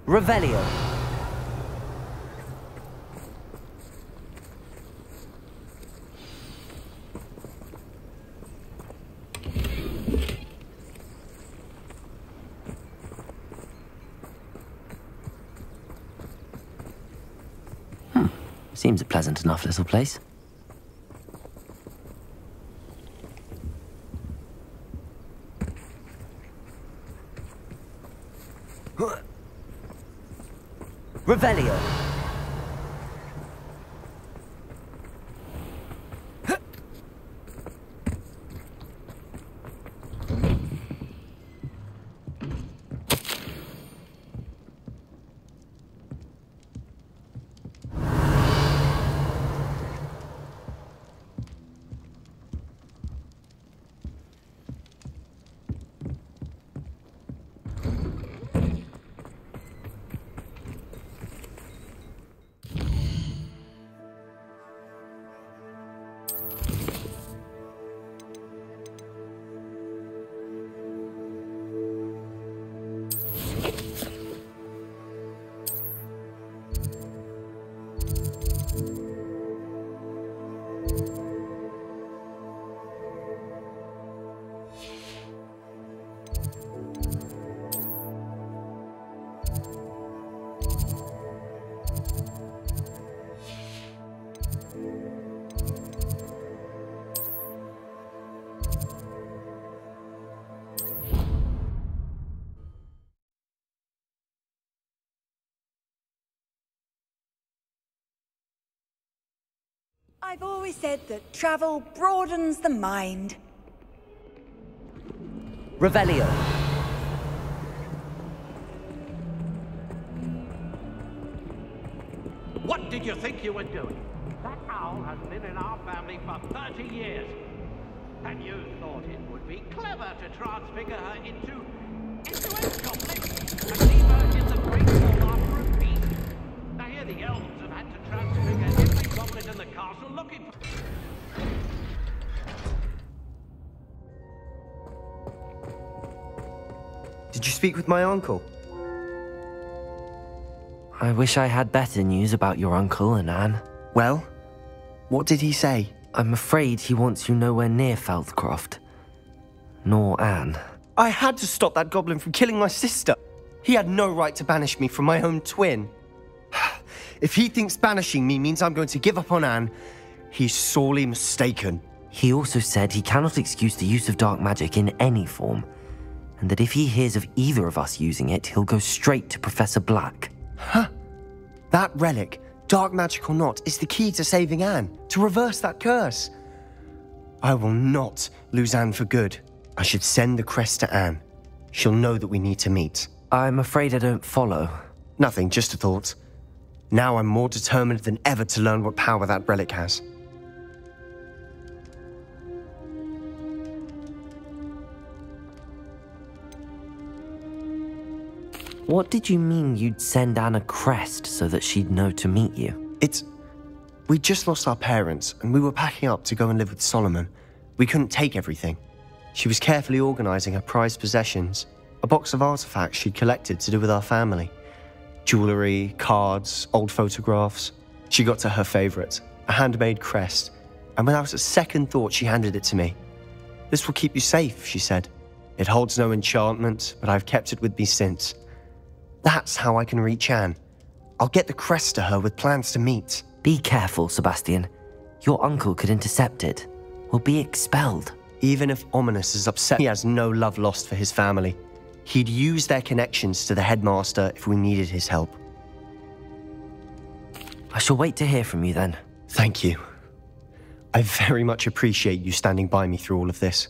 Revelio. Seems a pleasant enough little place. Revelio. I've always said that travel broadens the mind. Revelio. What did you think you were doing? That owl has been in our family for 30 years. And you thought it would be clever to transfigure her into a goblin and leave her in the great hall after a feast. I hear the elves have had to transfigure every goblin in the castle looking for... Did you speak with my uncle? I wish I had better news about your uncle and Anne. Well, what did he say? I'm afraid he wants you nowhere near Feldcroft. Nor Anne. I had to stop that goblin from killing my sister. He had no right to banish me from my own twin. If he thinks banishing me means I'm going to give up on Anne, he's sorely mistaken. He also said he cannot excuse the use of dark magic in any form, and that if he hears of either of us using it, he'll go straight to Professor Black. Huh? That relic, dark magic or not, is the key to saving Anne, to reverse that curse. I will not lose Anne for good. I should send the crest to Anne. She'll know that we need to meet. I'm afraid I don't follow. Nothing, just a thought. Now I'm more determined than ever to learn what power that relic has. What did you mean you'd send Anne a crest so that she'd know to meet you? We just lost our parents, and we were packing up to go and live with Solomon. We couldn't take everything. She was carefully organizing her prized possessions, a box of artifacts she'd collected to do with our family. Jewelry, cards, old photographs. She got to her favorite, a handmade crest, and without a second thought, she handed it to me. "This will keep you safe," she said. "It holds no enchantment, but I've kept it with me since. That's how I can reach Anne. I'll get the crest to her with plans to meet." Be careful, Sebastian. Your uncle could intercept it, or be expelled. Even if Ominous is upset, he has no love lost for his family. He'd use their connections to the headmaster if we needed his help. I shall wait to hear from you then. Thank you. I very much appreciate you standing by me through all of this.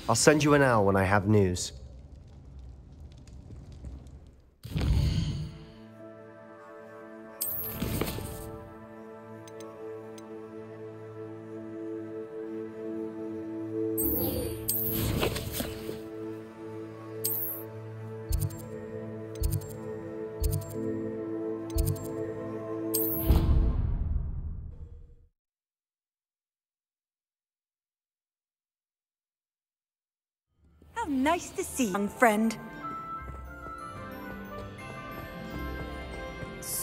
I'll send you an owl when I have news. How nice to see you, young friend.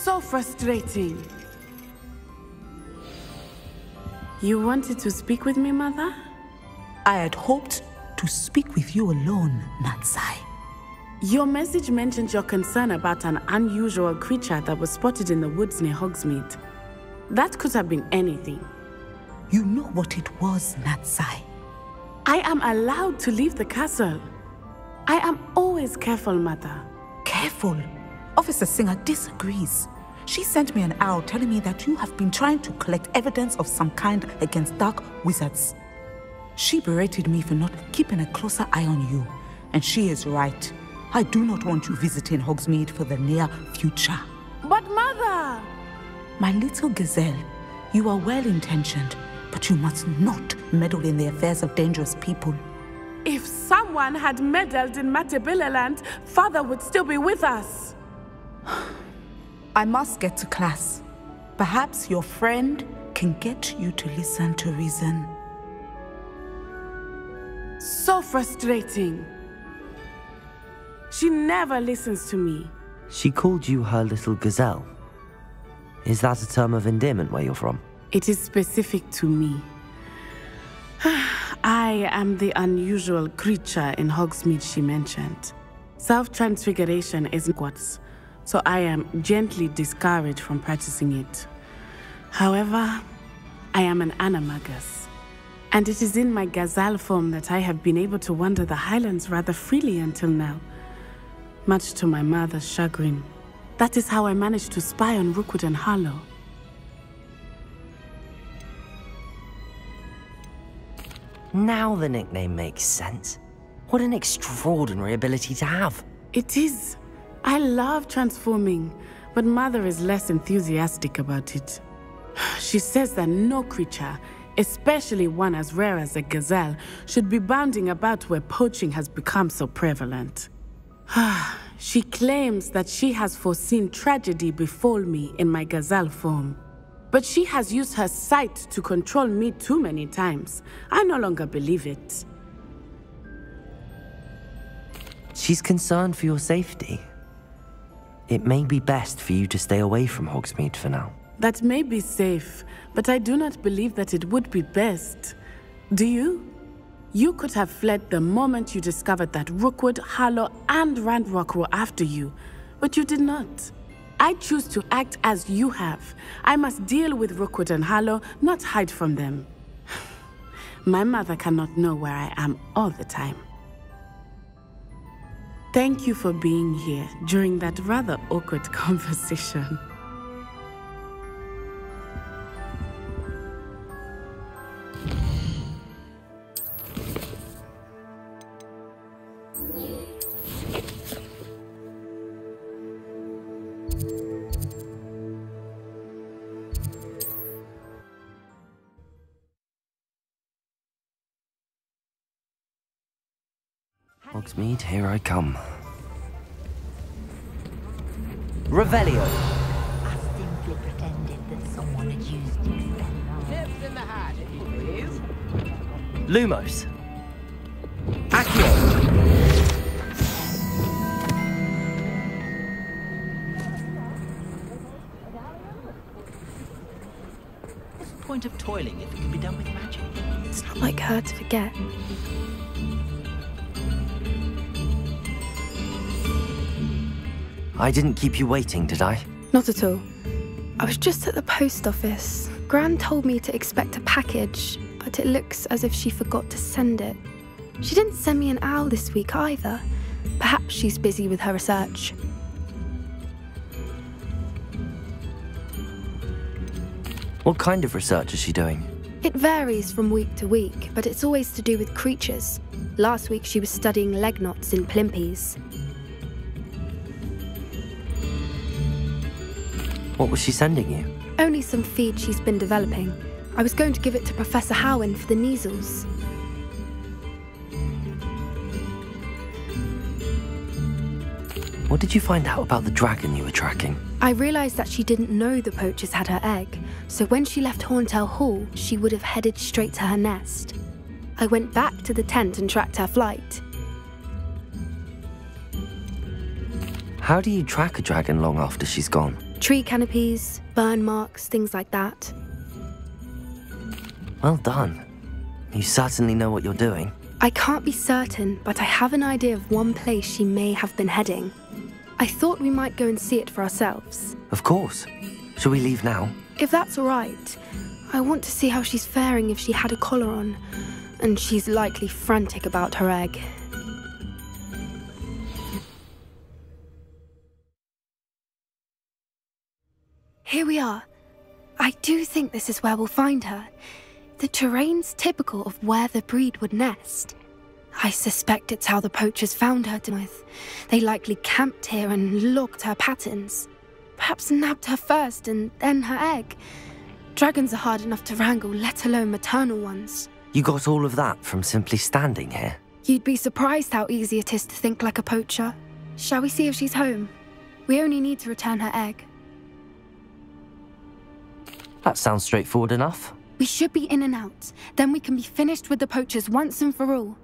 So frustrating. You wanted to speak with me, Mother? I had hoped to speak with you alone, Natsai. Your message mentioned your concern about an unusual creature that was spotted in the woods near Hogsmeade. That could have been anything. You know what it was, Natsai. I am allowed to leave the castle. I am always careful, Mother. Careful. Officer Singer disagrees. She sent me an owl telling me that you have been trying to collect evidence of some kind against dark wizards. She berated me for not keeping a closer eye on you, and she is right. I do not want you visiting Hogsmeade for the near future. But Mother! My little gazelle, you are well-intentioned, but you must not meddle in the affairs of dangerous people. If someone had meddled in Matabeleland, Father would still be with us. I must get to class. Perhaps your friend can get you to listen to reason. So frustrating. She never listens to me. She called you her little gazelle. Is that a term of endearment where you're from? It is specific to me. I am the unusual creature in Hogsmeade she mentioned. Self-transfiguration is Hogwarts, so I am gently discouraged from practicing it. However, I am an animagus, and it is in my gazelle form that I have been able to wander the highlands rather freely until now, much to my mother's chagrin. That is how I managed to spy on Rookwood and Harlow. Now the nickname makes sense. What an extraordinary ability to have. It is. I love transforming, but Mother is less enthusiastic about it. She says that no creature, especially one as rare as a gazelle, should be bounding about where poaching has become so prevalent. She claims that she has foreseen tragedy befall me in my gazelle form. But she has used her sight to control me too many times. I no longer believe it. She's concerned for your safety. It may be best for you to stay away from Hogsmeade for now. That may be safe, but I do not believe that it would be best. Do you? You could have fled the moment you discovered that Rookwood, Harlow, and Ranrock were after you, but you did not. I choose to act as you have. I must deal with Rookwood and Harlow, not hide from them. My mother cannot know where I am all the time. Thank you for being here during that rather awkward conversation. Hogsmeade, here I come. Revelio! I simply pretended that someone had used it. Tips in the hat, please. Lumos! Accio! What's the point of toiling if it can be done with magic? It's not like her to forget. I didn't keep you waiting, did I? Not at all. I was just at the post office. Gran told me to expect a package, but it looks as if she forgot to send it. She didn't send me an owl this week either. Perhaps she's busy with her research. What kind of research is she doing? It varies from week to week, but it's always to do with creatures. Last week she was studying leg knots in plimpies. What was she sending you? Only some feed she's been developing. I was going to give it to Professor Howen for the measles. What did you find out about the dragon you were tracking? I realised that she didn't know the poachers had her egg, so when she left Horntail Hall, she would have headed straight to her nest. I went back to the tent and tracked her flight. How do you track a dragon long after she's gone? Tree canopies, burn marks, things like that. Well done. You certainly know what you're doing. I can't be certain, but I have an idea of one place she may have been heading. I thought we might go and see it for ourselves. Of course. Shall we leave now? If that's all right. I want to see how she's faring if she had a collar on. And she's likely frantic about her egg. Here we are. I do think this is where we'll find her. The terrain's typical of where the breed would nest. I suspect it's how the poachers found her to with. They likely camped here and logged her patterns. Perhaps nabbed her first and then her egg. Dragons are hard enough to wrangle, let alone maternal ones. You got all of that from simply standing here? You'd be surprised how easy it is to think like a poacher. Shall we see if she's home? We only need to return her egg. That sounds straightforward enough. We should be in and out. Then we can be finished with the poachers once and for all.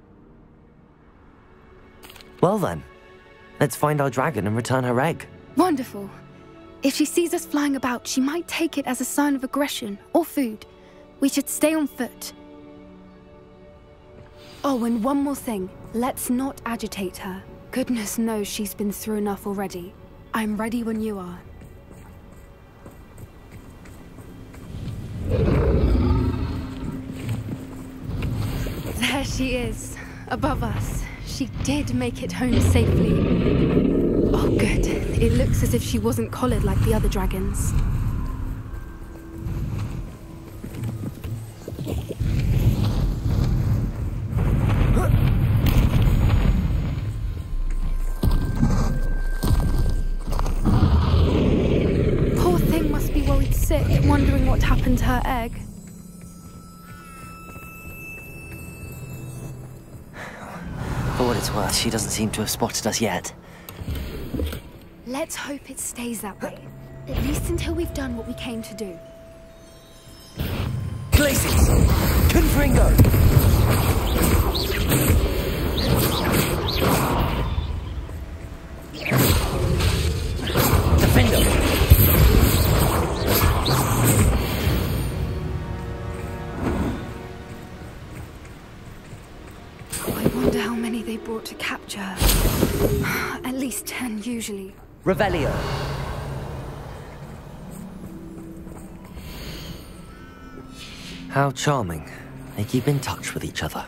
Well then, let's find our dragon and return her egg. Wonderful. If she sees us flying about, she might take it as a sign of aggression or food. We should stay on foot. Oh, and one more thing. Let's not agitate her. Goodness knows she's been through enough already. I'm ready when you are. There she is, above us. She did make it home safely. Oh, good. It looks as if she wasn't collared like the other dragons. Poor thing must be worried sick, wondering what happened to her egg. For what it's worth, she doesn't seem to have spotted us yet. Let's hope it stays that way. At least until we've done what we came to do. Places! Confringo! Defendo! I wonder how many they brought to capture her. At least 10 usually. Revelio! How charming. They keep in touch with each other.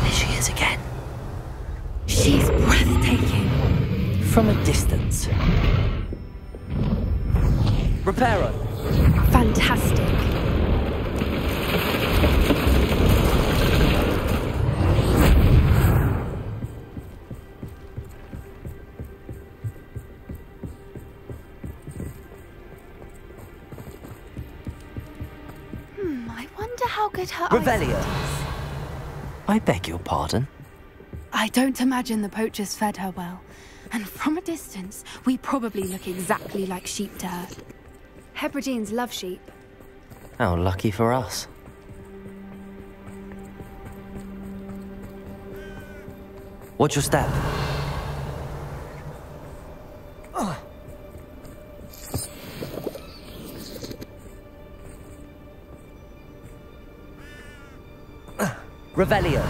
There she is again. She's breathtaking. From a distance. Reparo! Fantastic. I wonder how good her Revelio! eyesight is. I beg your pardon? I don't imagine the poachers fed her well. And from a distance, we probably look exactly like sheep to her. Hebrideans love sheep. How lucky for us. Watch your step. Revelio.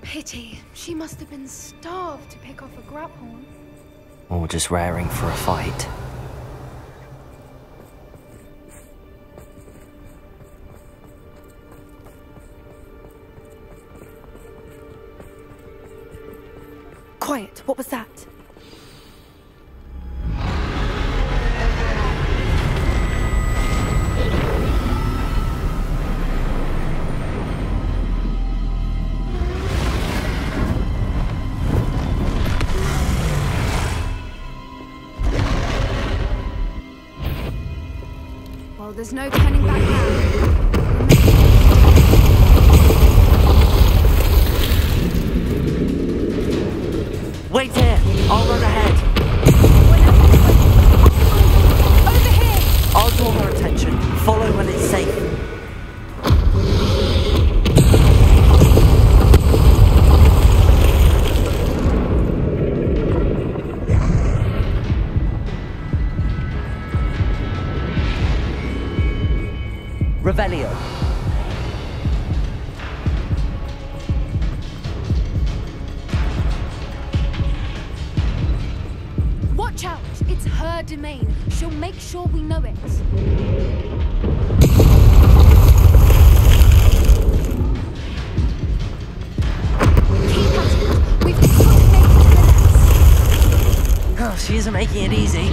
Pity. She must have been starved to pick off a grabhorn. Or just raring for a fight. Quiet. What was that? Well, there's no turning back now. Wait here! I'll run ahead! Over here! I'll draw her attention. Follow when it's safe. Revelio. Watch out! It's her domain. She'll make sure we know it. Keep at it. We've got to make it to the nest. Oh, she isn't making it easy.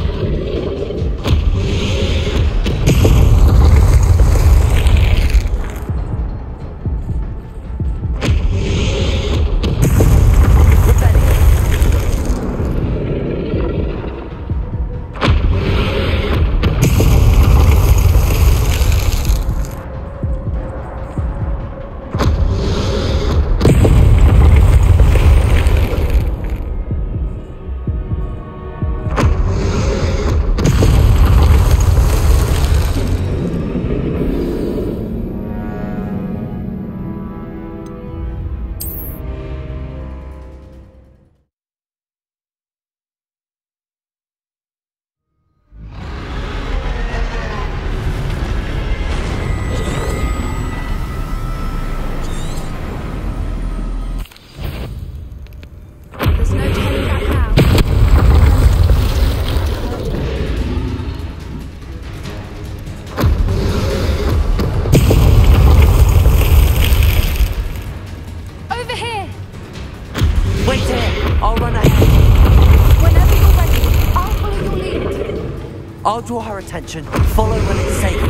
I'll draw her attention. Follow when it's safe.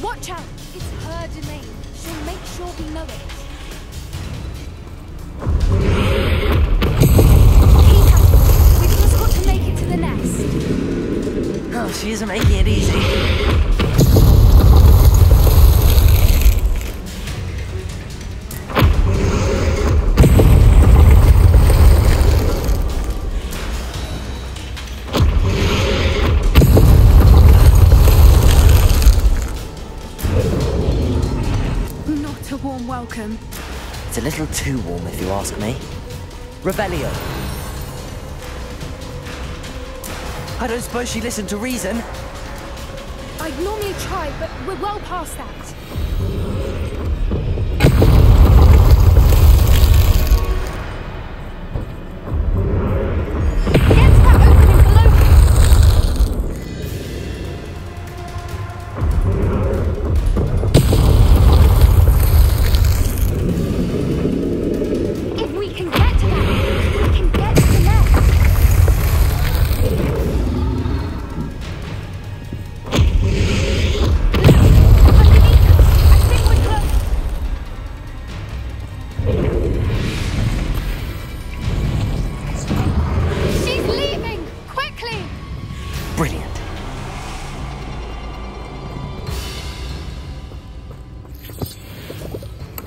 Watch out! It's her domain. She'll make sure we know it. Keep at it. We've just got to make it to the nest. Oh, she isn't making it easy. Welcome. It's a little too warm, if you ask me. Revelio. I don't suppose she listened to reason. I'd normally try, but we're well past that.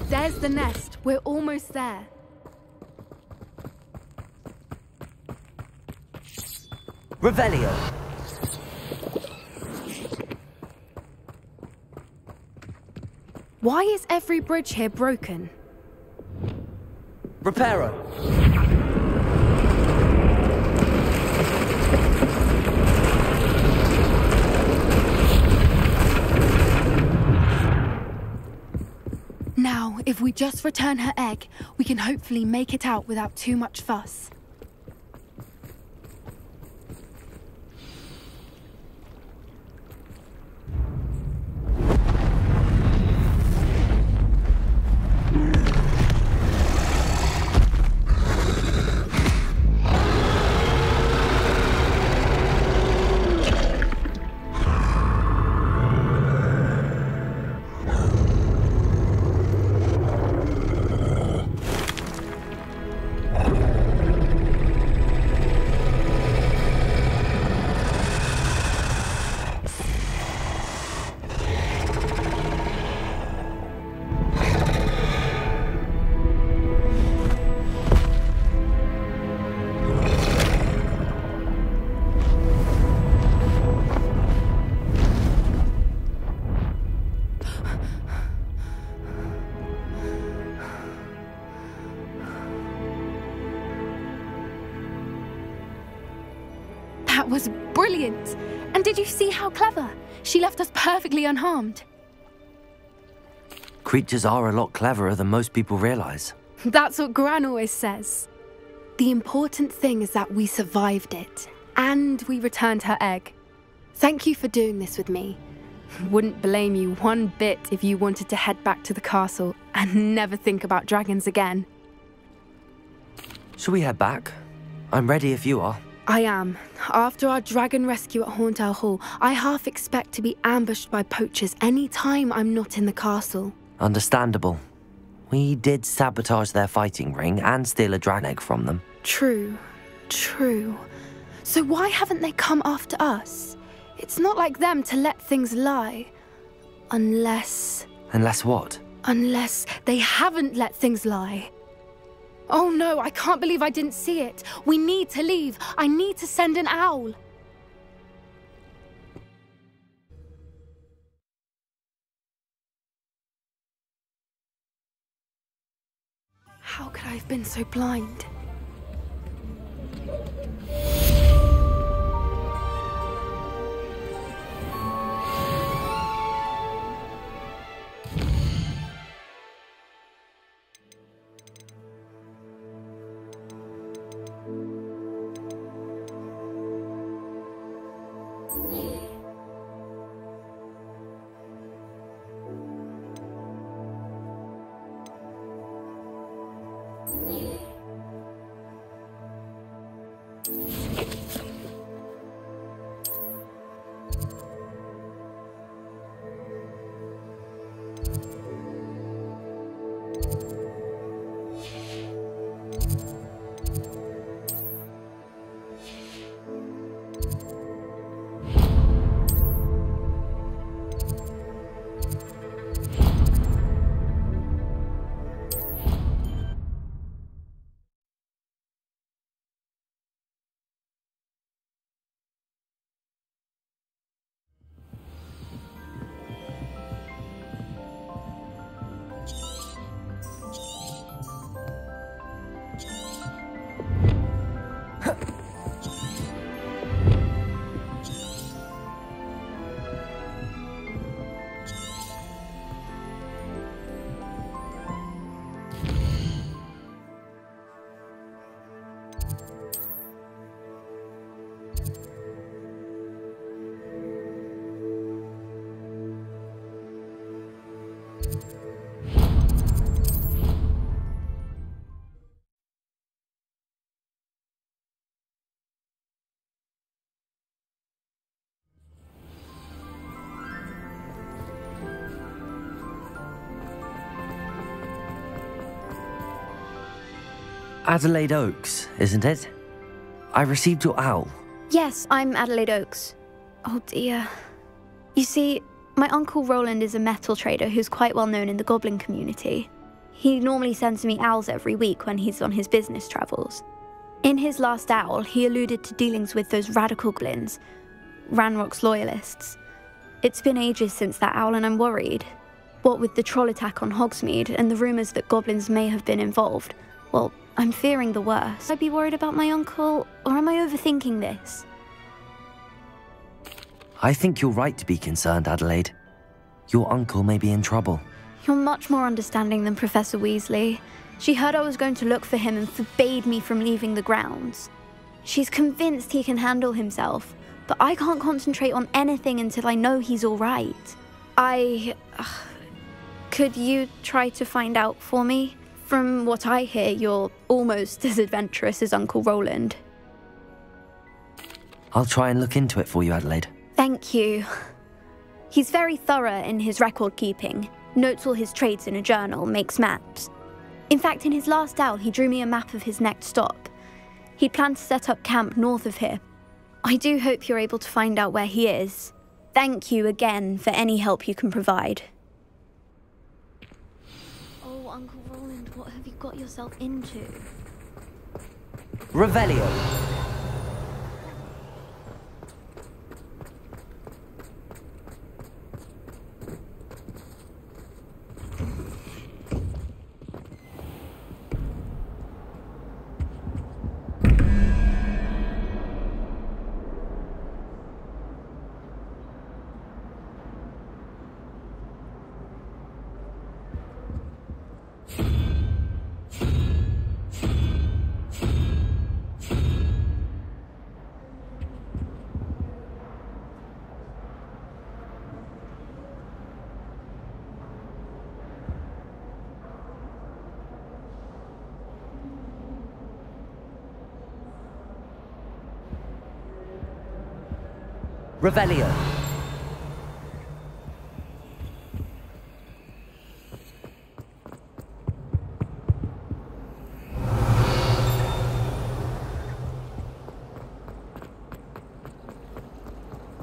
There's the nest. We're almost there. Revelio. Why is every bridge here broken? Reparo. Now, if we just return her egg, we can hopefully make it out without too much fuss. was brilliant. And did you see how clever? She left us perfectly unharmed. Creatures are a lot cleverer than most people realize. That's what Gran always says. The important thing is that we survived it, and we returned her egg. Thank you for doing this with me. Wouldn't blame you one bit if you wanted to head back to the castle and never think about dragons again. Shall we head back? I'm ready if you are. I am. After our dragon rescue at Hauntel Hall, I half expect to be ambushed by poachers any time I'm not in the castle. Understandable. We did sabotage their fighting ring and steal a dragon egg from them. True. So why haven't they come after us? It's not like them to let things lie. Unless... Unless what? Unless they haven't let things lie. Oh no, I can't believe I didn't see it. We need to leave. I need to send an owl. How could I have been so blind? Adelaide Oaks, isn't it? I received your owl. Yes, I'm Adelaide Oaks. Oh dear. You see, my Uncle Roland is a metal trader who's quite well known in the goblin community. He normally sends me owls every week when he's on his business travels. In his last owl, he alluded to dealings with those radical goblins, Ranrock's loyalists. It's been ages since that owl and I'm worried. What with the troll attack on Hogsmeade and the rumours that goblins may have been involved, well, I'm fearing the worst. I'd be worried about my uncle, or am I overthinking this? I think you're right to be concerned, Adelaide. Your uncle may be in trouble. You're much more understanding than Professor Weasley. She heard I was going to look for him and forbade me from leaving the grounds. She's convinced he can handle himself, but I can't concentrate on anything until I know he's all right. Could you try to find out for me? From what I hear, you're almost as adventurous as Uncle Roland. I'll try and look into it for you, Adelaide. Thank you. He's very thorough in his record keeping, notes all his trades in a journal, makes maps. In fact, in his last owl, he drew me a map of his next stop. He'd planned to set up camp north of here. I do hope you're able to find out where he is. Thank you again for any help you can provide. Oh, Uncle Roland, what have you got yourself into? Revelio. Revelio.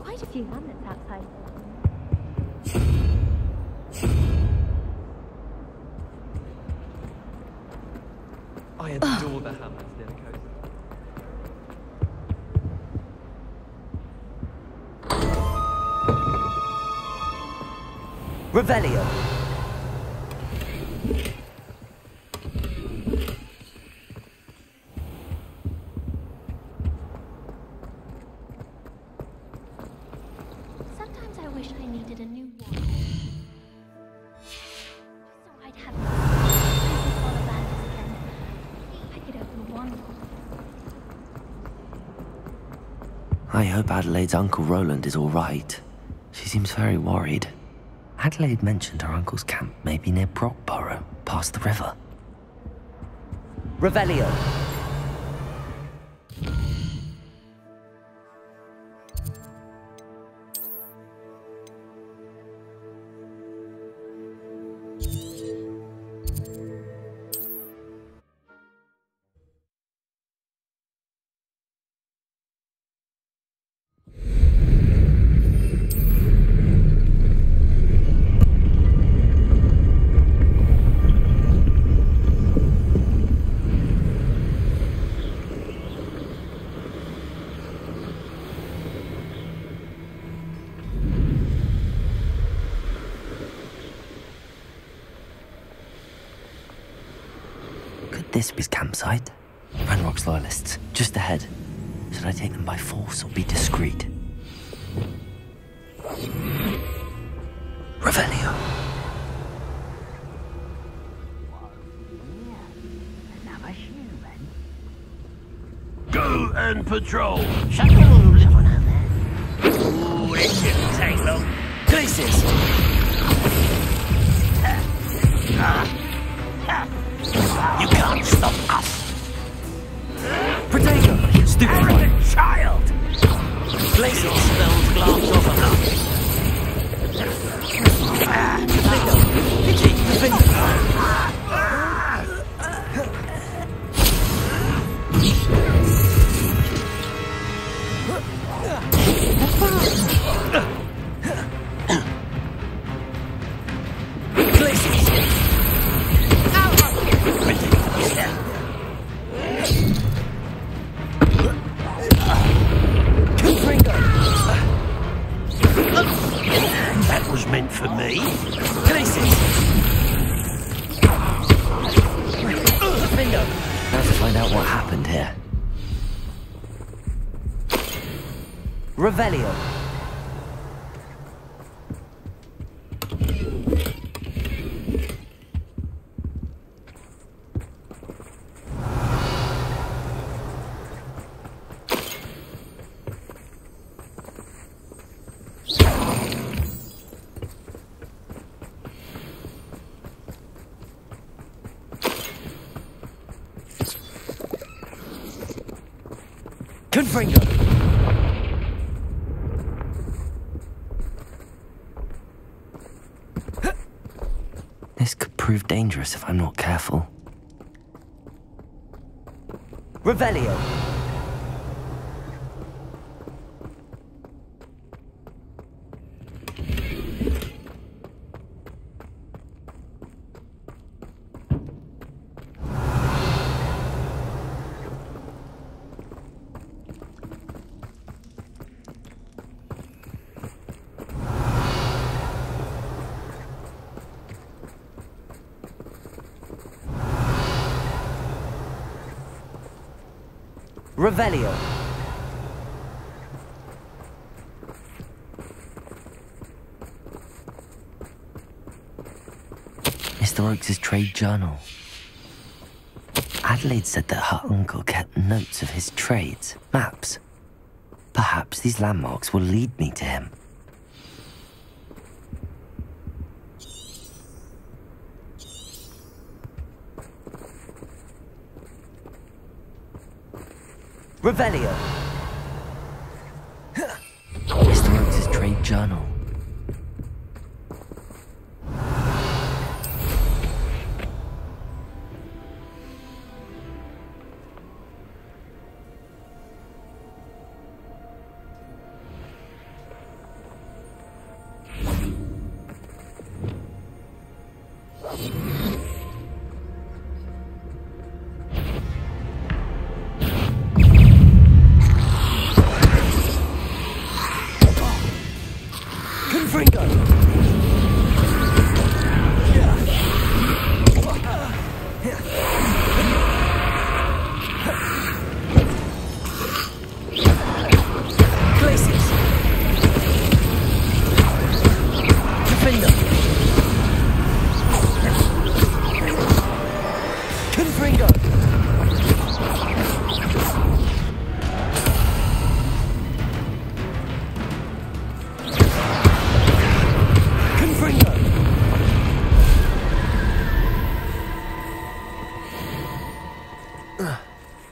Quite a few hamlets outside. I adore the hamlets near the coast. Revelio. Sometimes I wish I needed a new one. So I'd have all of that again. I could open one. I hope Adelaide's Uncle Roland is all right. She seems very worried. Adelaide mentioned her uncle's camp may be near Brockborough, past the river. Revelio. This was campsite. Ranrock's loyalists, just ahead. Should I take them by force or be discreet? Revelio. Go and patrol. Shut the little one out there. Ooh, this shouldn't take long. Glacis! You can't stop us. Protego! Stupid Arrogant child! Glacis! Spells glass off enough. Itchy! That was meant for me. Now to find out what happened here. Revelio. Confringo. This could prove dangerous if I'm not careful. Revelio. Revelio. Mr. Oakes' trade journal. Adelaide said that her uncle kept notes of his trades, maps. Perhaps these landmarks will lead me to him. Revelio. Mr. journal.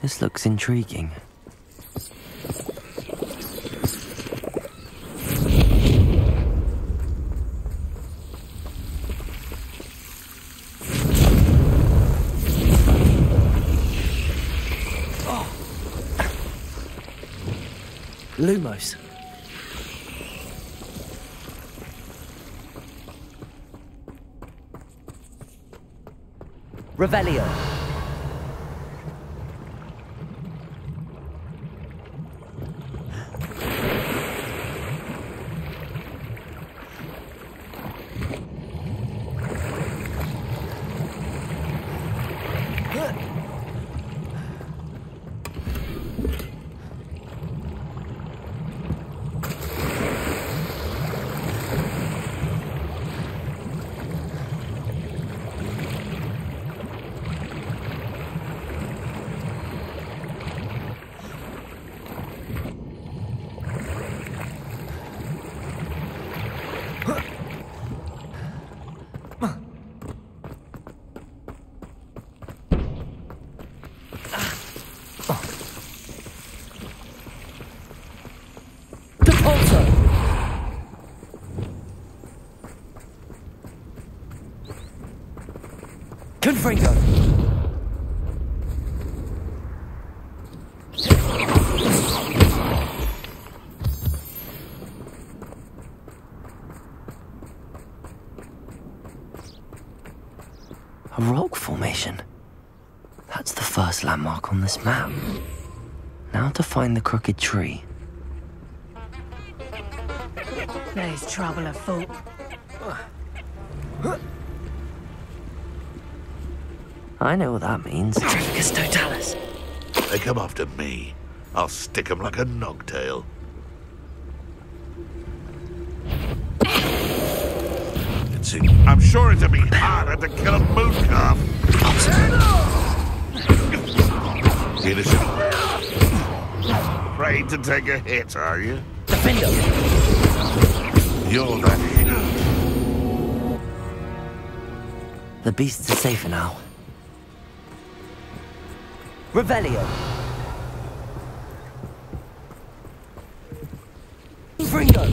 This looks intriguing. Lumos. Revelio. Confringo! A rock formation. That's the first landmark on this map. Now to find the crooked tree. There's trouble afoot. I know what that means. Tricus totalis. They come after me. I'll stick 'em like a nogtail. I'm sure it'd be harder to kill a moon calf. Innocent. Afraid to take a hit, are you? Defendo. You're that hit. The beasts are safer now. Revelio. Fringo.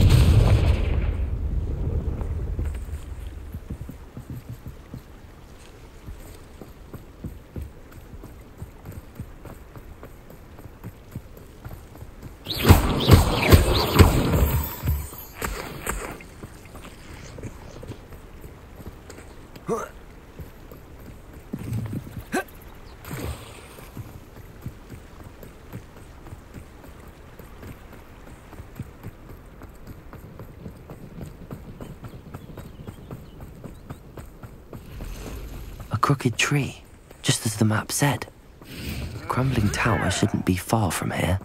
Crooked tree, just as the map said. The crumbling tower shouldn't be far from here.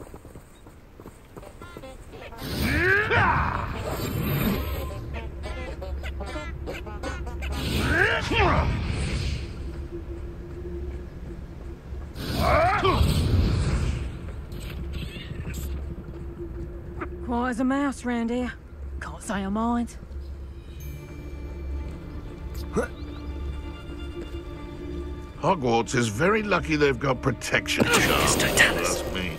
Quiet as a mouse round here. Can't say I mind. Hogwarts is very lucky they've got protection charms. That's me.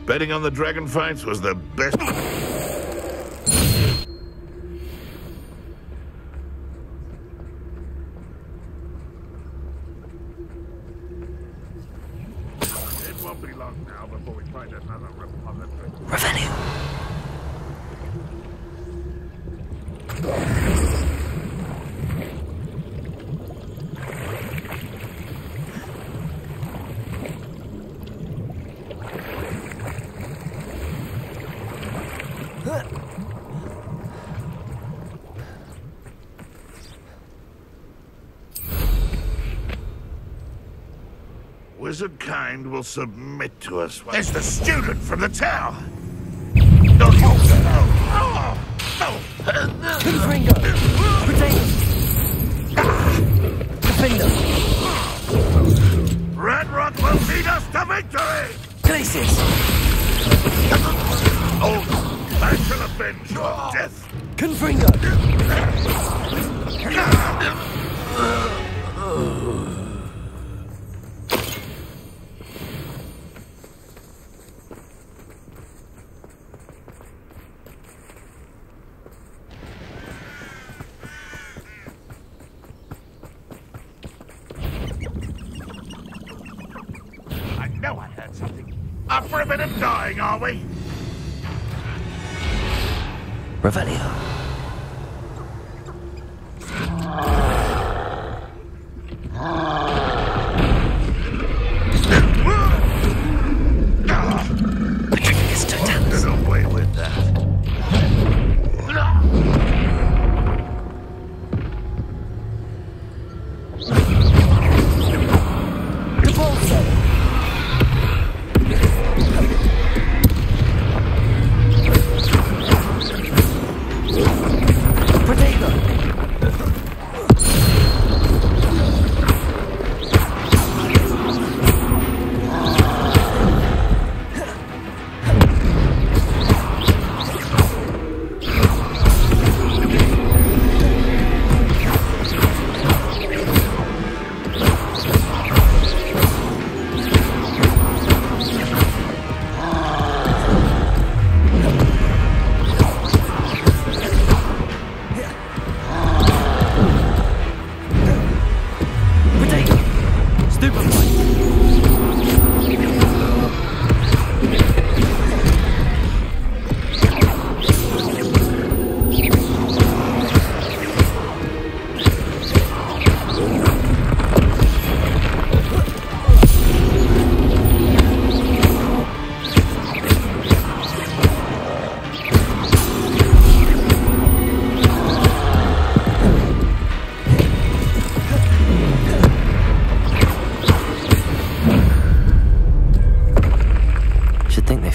Betting on the dragon fights was the best. It won't be long now before we find another repository. Revelio. Wizard kind will submit to us. It's the student from the tower. No, Confringo! Protect! Defender! Red Rock will lead us to victory! Glacius! Oh, I shall avenge your death! Confringo! I know I heard something. Up for a bit of dying, are we? Revelio. Patricius Totalis. Get away with that.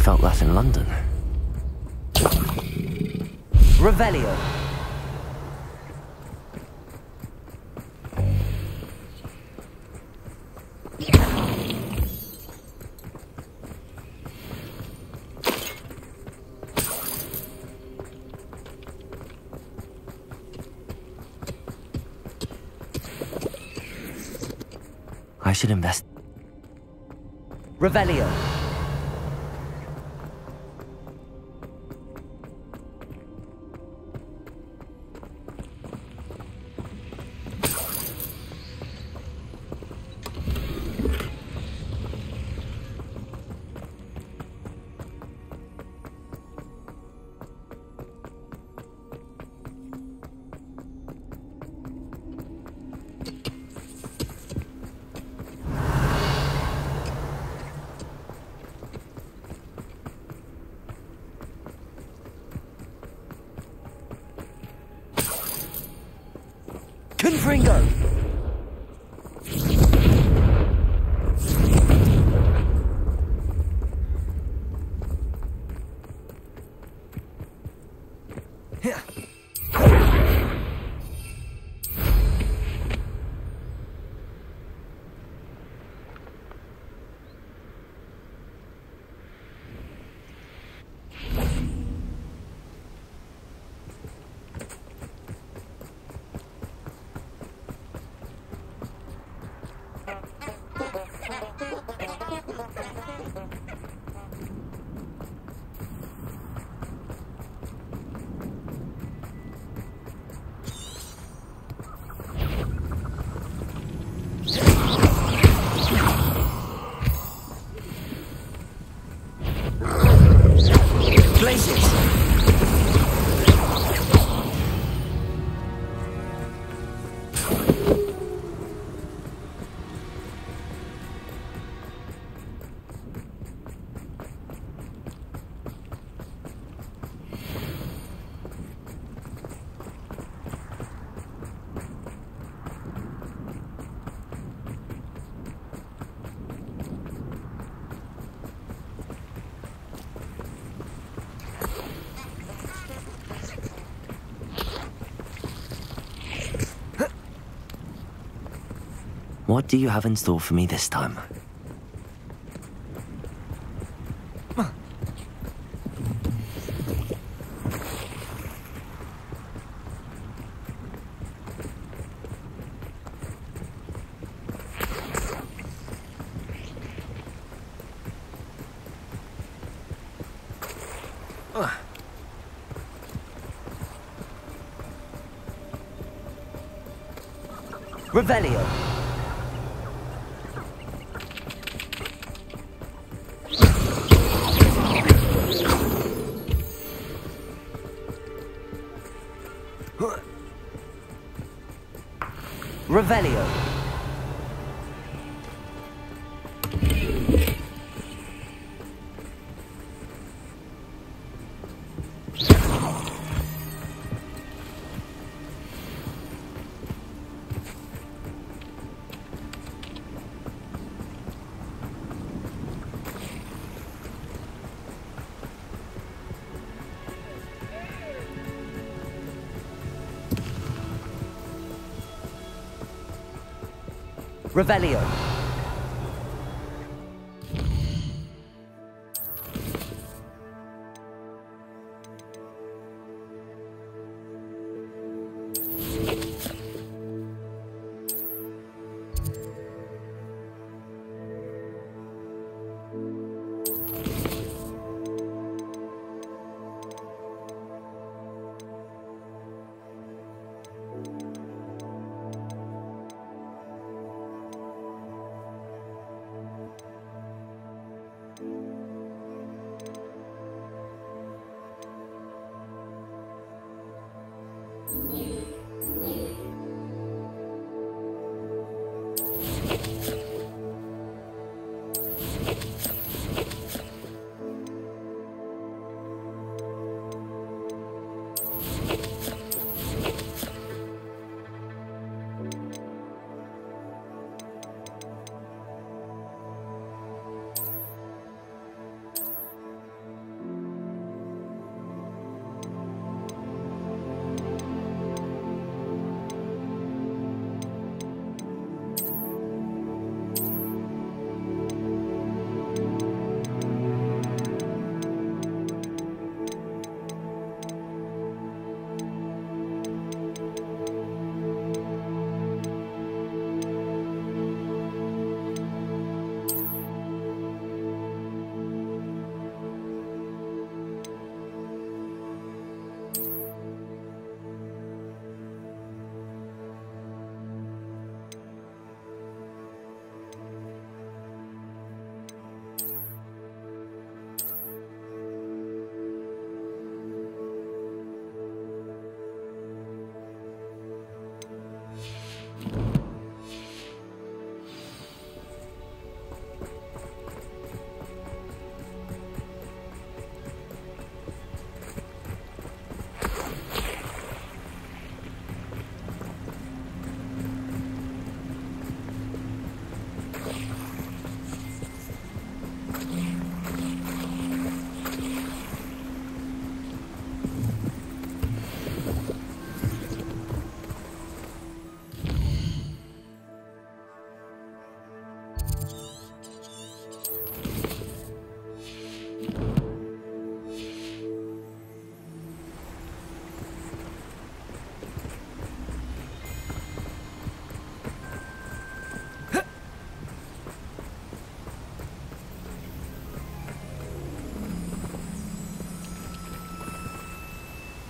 Felt that in London. Revelio. I should invest. Revelio. Confringo! Glaciers! What do you have in store for me this time? Revelio. Revelio. Revelio.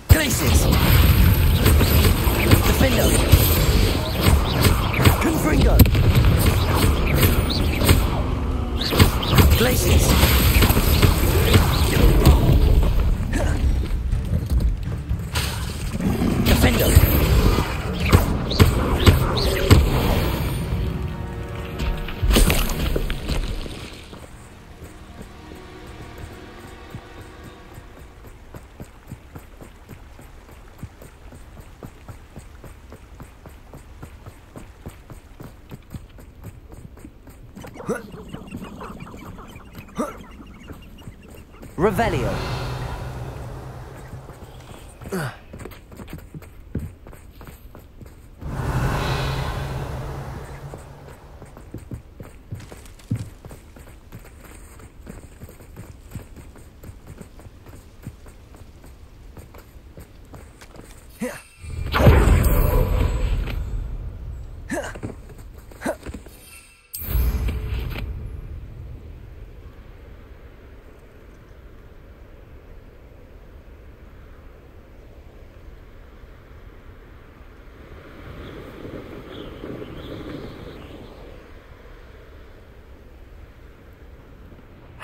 Places! Defendo! Confringo! Glaciers! Revelio.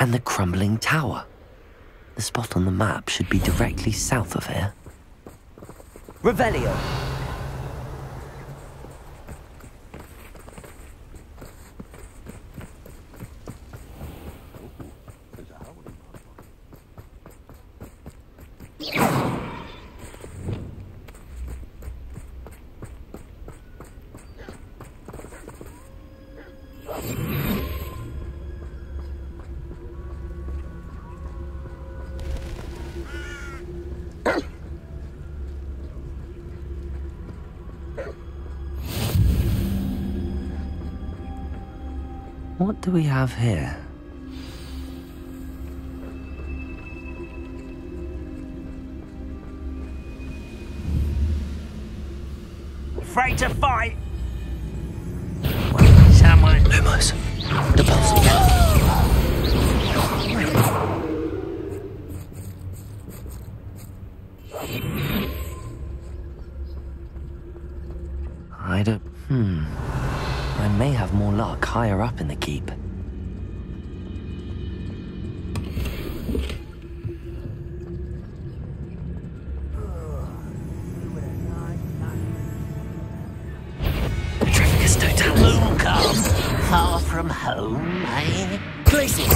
And the crumbling tower. The spot on the map should be directly south of here. Revelio. What do we have here? Afraid to fight? Someone... Lumos. The pulse. I don't... I may have more luck higher up in the keep. Petrificus totalis. Moon come far from home, eh? Places.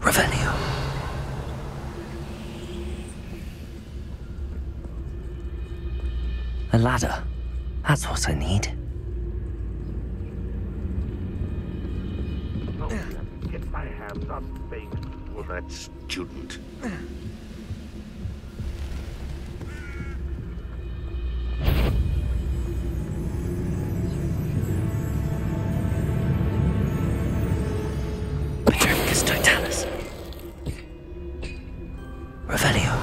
Revelio. A ladder. That's what I need. Oh, get my hands on things for that student. Petrificus totalis. Revelio.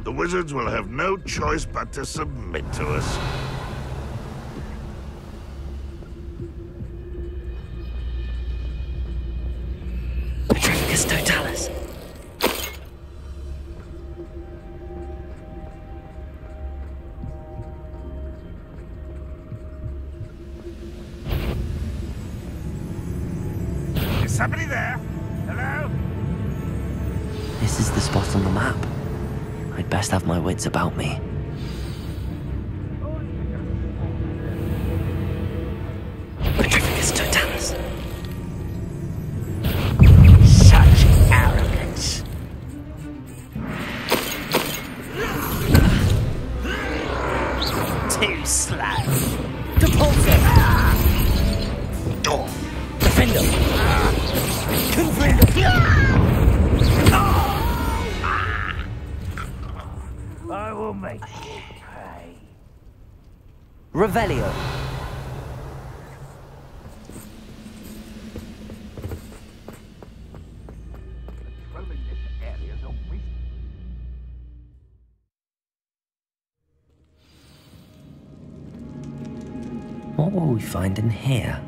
The wizards will have no choice but to submit to us. Petrificus totalis. Is somebody there? Hello? This is the spot on the map. I'd best have my wits about me. Petrificus totalis. Such arrogance. Too slow. Depulso. Defender. Confringo. I will make you pay. Revelio. Patrolling this area's a waste. What will we find in here?